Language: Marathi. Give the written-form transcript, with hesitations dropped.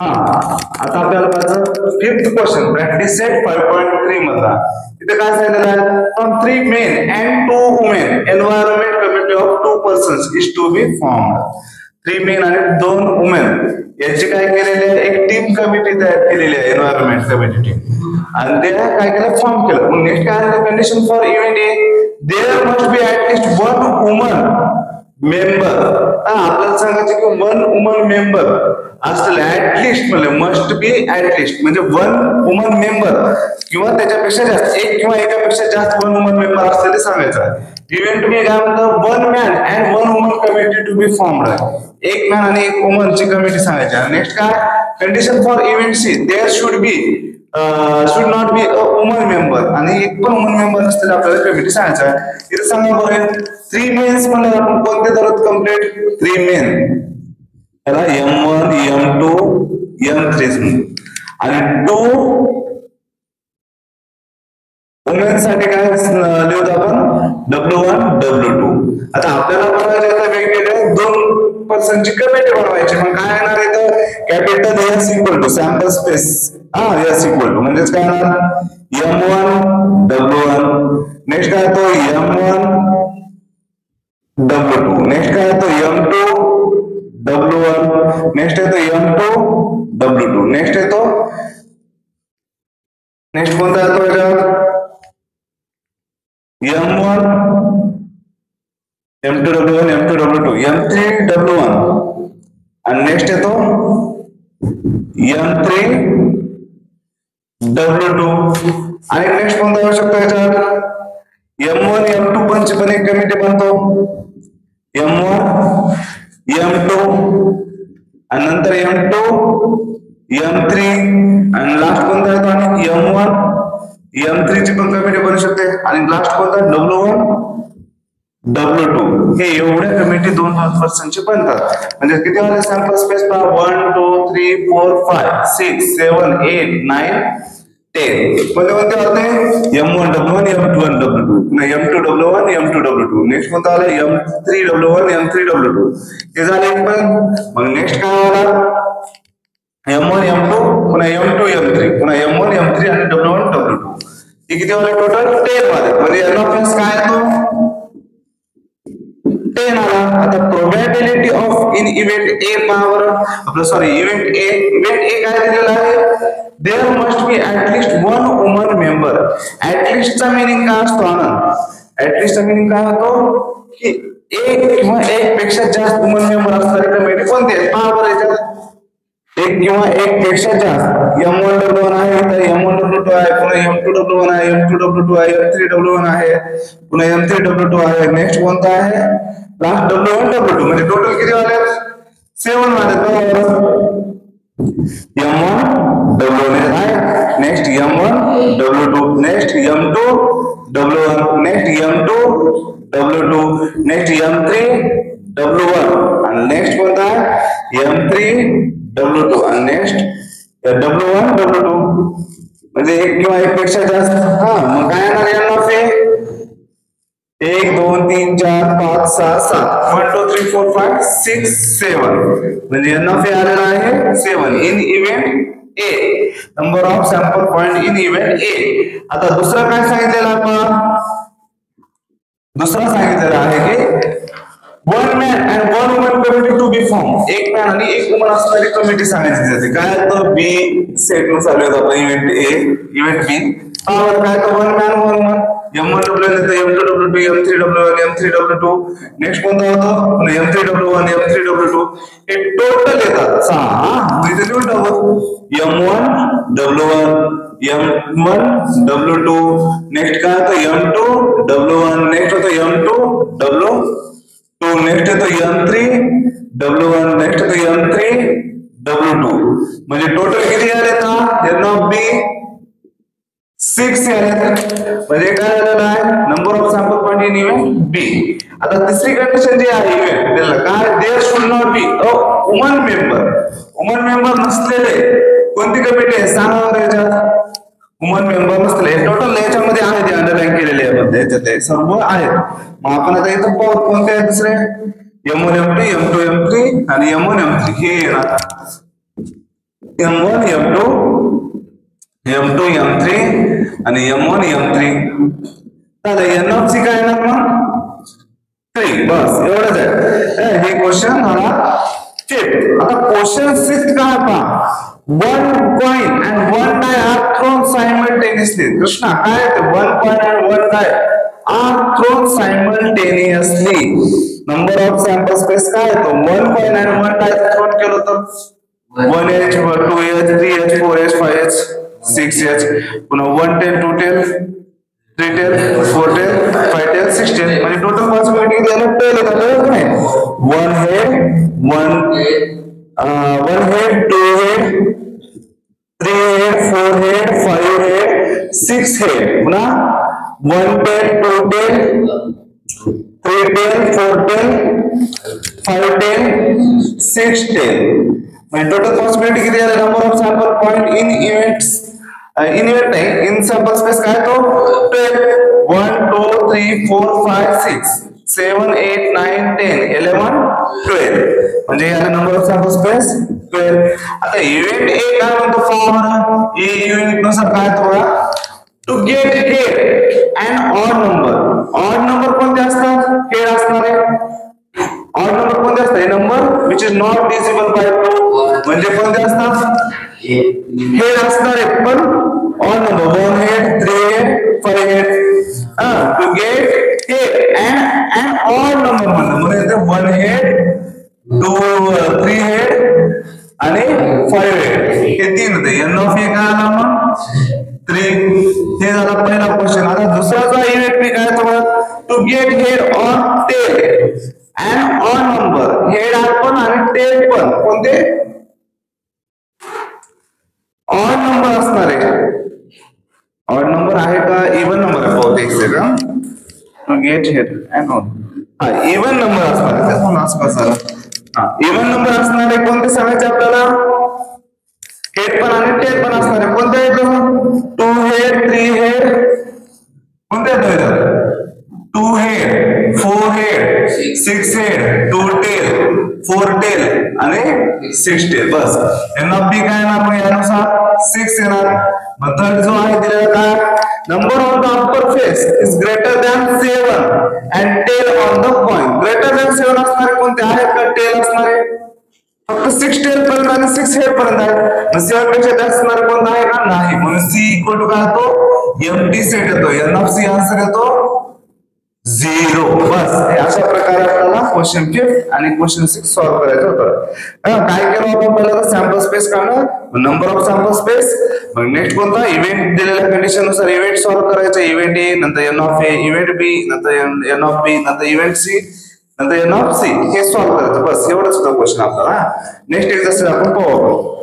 आता आपल्याला पाहिजे फिफ्थ क्वेश्चन प्रॅक्टिस सेट 5.3 मधला. इथे काय सांगितलेलं आहे, from 3 men and 2 women environment committee of 2 persons is to be formed. 3 men आणि 2 women याची काय केलेली आहे, एक टीम कमिटी तयार केलेली आहे, एन्व्हायरमेंट कमिटी टीम, आणि ते काय केलं, फॉर्म केलं. मग नेक्स्ट काय आहे, condition for event A there must be at least 1 woman member. आपल्याला सांगायचं की 1 woman मेंबर असले, ऍटलिस्ट म्हणजे मस्ट बी ऍटलिस्ट म्हणजे 1 woman मेंबर किंवा त्याच्यापेक्षा जास्त, एक किंवा एकापेक्षा जास्त 1 woman मेंबर असलेले सांगायचं. इव्हेंट मी काय म्हणतो, 1 man and 1 woman committee to be formed, एक मॅन आणि एक वुमन ची कमिटी सांगायची. नेक्स्ट काय, condition for event C there should not be a woman member, आणि एक पण वुमन मेंबर नसलेला आपल्याला कमिटी सांगायचं आहे. इथे सांगा बरं, 3 मेन्स म्हणजे आपण कोणते धरत कंप्लीट, 3 मेन याला M1 M2 M3 आणि 2 वुमेन साठी काय लिहूत आपण, W1 W2. आता आपल्याला बनवायचे आता वेगवेगळे 2 पर्सनची कमिटी बनवायची. मग काय येणार इथं, capital S equal to sample space S equal to म्हणजेच काय येणार, M1 W1. नेक्स्ट काय तो M1 W2. नेक्स्ट काय तो M2 W1. नेक्स्ट येतो M2 W2. नेक्स्ट येतो, नेक्स्ट कोणता येतो याच्यात, M1 M2 W1 M2 W2 M3 W1, आणि नेक्स्ट येतो M3 W2. आणि नेक्स्ट कोणता येऊ शकतो याच्यात, M1 M2 पण एक कमिटी बनतो, M1 M2 आणि नंतर M2 M3 आणि लास्ट कोणता येतो, आणि M1 M3 ची पण कमिटी बनू शकते. आणि लास्ट कोणता, W1 W2. हे एवढ्या कमिटी 2 पर्सनची बनतात. म्हणजे किती वाले सॅम्पल स्पेस पहा, 1 2 3 4 5 6 7 8 9 10. कोणते कोणते होते, M1 W1 M2 W2, M2 W1 M2 W2. Next कोणता आला, M3 W1 M3 W2. हे झाले पण. मग नेक्स्ट काय आला, M1 M2 पुन्हा M2 M3 पुन्हा M1 M3 आणि W1 W2. हे किती वाले टोटल 10 वाले. म्हणजे एन काय येतो, 10 आला. आता probability of in event A power आपलं, सॉरी इव्हेंट ए काय दिलेला आहे, there must be at least 1 woman member. At least चा मीनिंग काय असतो, आनंद ऍटलिस्ट चा मीनिंग काय होतो, की एक किंवा एक पेक्षा जास्त वुमन मेंबर असणारी कमिटी कोणती आहे, पॉवर याच्यात एक किंवा एक पेक्षा जास्त. M1 W1 आहे, तर M1 W2 आहे, पुन्हा M2 W1 आहे, M2 W2 आहे, M3 W1 आहे, पुन्हा M3 W2 आहे. नेक्स्ट कोणता आहे, लास्ट W1 W2. म्हणजे टोटल किती वाले, 7 वाले. M1 W1 आहे, next M1 W2, next M2 W1, next M2 W2, next M3 W1 आणि नेक्स्ट कोणता आहे, M3 W2 आणि नेक्स्ट W1 W2. म्हणजे एक किंवा एक पेक्षा जास्त. मग काय येणार, एन ऑफ ए 1 2 3 4 5 6 7 1 2 3 4 5 6 7. म्हणजे एन ऑफ ए आलेला आहे 7 in event A, number of sample point in event A. आता दुसरा काय सांगितलेला आपण, दुसरा सांगितलेला आहे की 1 man and 1 woman committee to be formed. एक मॅन आणि एक वुमन असणारी कमिटी सांगायची जाते. काय तर बी सेट नु चालू आहे आपण, इव्हेंट ए इव्हेंट बी. काय तर 1 man 1 woman, M1 W1 M2 W2 M3 W1 M3 W2. Next कोणता होतो, M3 W1 M3 W2. हे टोटल येतात 6. इथे लिहून टाकू, M1 W1 M1 W2. Next काय होतं, M2 W1. नेक्स्ट होतं M2 W2. नेक्स्ट येतो M3 W1. नेक्स्ट येतो M3 W2. म्हणजे टोटल किती आले, यांना बी 6 आले. म्हणजे काय झालेलं आहे, number of sample point in event B. आता तिसरी कंडिशन जी आहे इव्हेंट त्याला काय, there should not be a woman member. Woman member नसलेले कोणती कमिटी आहे सांगा बरं याच्यात, वुमन मेंबर नसले. टोटल याच्यामध्ये आहे ते अंडरलाईन केलेले आहे, याच्यात सर्व आहेत. मग आपण आता इथं पाहू कोणते आहे दुसरे, M1 M2 M2 M3 आणि M1 M3 हे येणार. M1 M2 M2 M3 आणि M1 M3 तर n ऑफ सी काय येणार मग 3 बस एवढंच आहे हे क्वेश्चन मला फिफ्थ. आता क्वेश्चन सिक्स्थ काय पहा one coin and one die are thrown simultaneously. Krishna काय ते one coin and one die are thrown simultaneously. number of sample space काय तो one coin and one die thrown केलं तर 1h 2h 3h 4h 5h 6h पुन्हा 1 10 2 10 3 10 4 10 5 10 6 10 म्हणजे टोटल पॉसिबिलिटी द्यायला टेल येतात नाही one head two head 3 head 4 head 5 head 6 head पुन्हा 1 tail 2 tail 3 tail 4 tail 5 tail 6 tail म्हणजे टोटल पॉसिबिलिटी किती आहे number of sample point in events in event नाही इन सॅम्पल स्पेस काय तो 12 1 2 3 4 5 6 7 8 9 10 11 12 म्हणजे याला नंबर ऑफ सॅम्पल स्पेस 12. आता इव्हेंट ए काय म्हणतो फॉर्म ए इव्हेंट नुसार काय तो बघा to get head and odd number कोणते असतात हेड असणार आहे ऑड नंबर कोणते असतात number which is not divisible by 2 म्हणजे कोणते असतात हेड असणार आहे पण odd number 1 head 3 head 5 head to get head and odd number म्हणजे 1 हेड 2 3 हेड आणि 5 हेड हे तीन होते एन ऑफ ए काय आला मग 3 हे झाला पहिला क्वेश्चन. आता दुसरा जो इव्हेंट मी काय तुम्हाला to get head on tail and on number head पण आणि टेल पण कोणते ऑड नंबर असणार आहे ऑड नंबर आहे का इव्हन नंबर आहे बहुतेक second to get head and on हा इव्हन नंबर असणार आहे त्याच म्हणून असं कसं इव्हन नंबर असणार आहे कोणते सांगायचे आपल्याला हेड पण आणि टेल पण असणार आहे कोणते आहेत 2 हेड 3 हेड कोणते आहेत 2 head 4 head 6 head 2 tail 4 tail आणि 6 टेल बस एन ऑफ बी काय येणार मग यानुसार 6 येणार. मग थर्ड जो आहे दिलेला काय number on the upper face is greater than 7 and tail on the coin greater than 7 असणारे कोणते आहेत का टेल असणारे फक्त 6 टेल पर्यंत आणि 6 हेड पर्यंत आहे मग 7 पेक्षा जास्त असणारे कोणता आहे का नाही म्हणून सी इक्वल टू काय होतो एम्प्टी सेट येतो एन ऑफ सी आन्सर येतो 0 बस अशा प्रकारे आपल्याला क्वेश्चन 5 आणि क्वेश्चन 6 सॉल्व्ह करायचं होतं. काय केलं आपण पहिला तर सॅम्पल स्पेस काढणं नंबर ऑफ सॅम्पल स्पेस मग नेक्स्ट कोणता इव्हेंट दिलेल्या कंडिशन नुसार इव्हेंट सॉल्व्ह करायचं इव्हेंट ए नंतर एन ऑफ ए इव्हेंट बी नंतर एन ऑफ बी नंतर इव्हेंट सी नंतर एन ऑफ सी हे सॉल्व्ह करायचं बस एवढंच होतं क्वेश्चन आपल्याला. नेक्स्ट एक्झरसाइज आपण पाहू.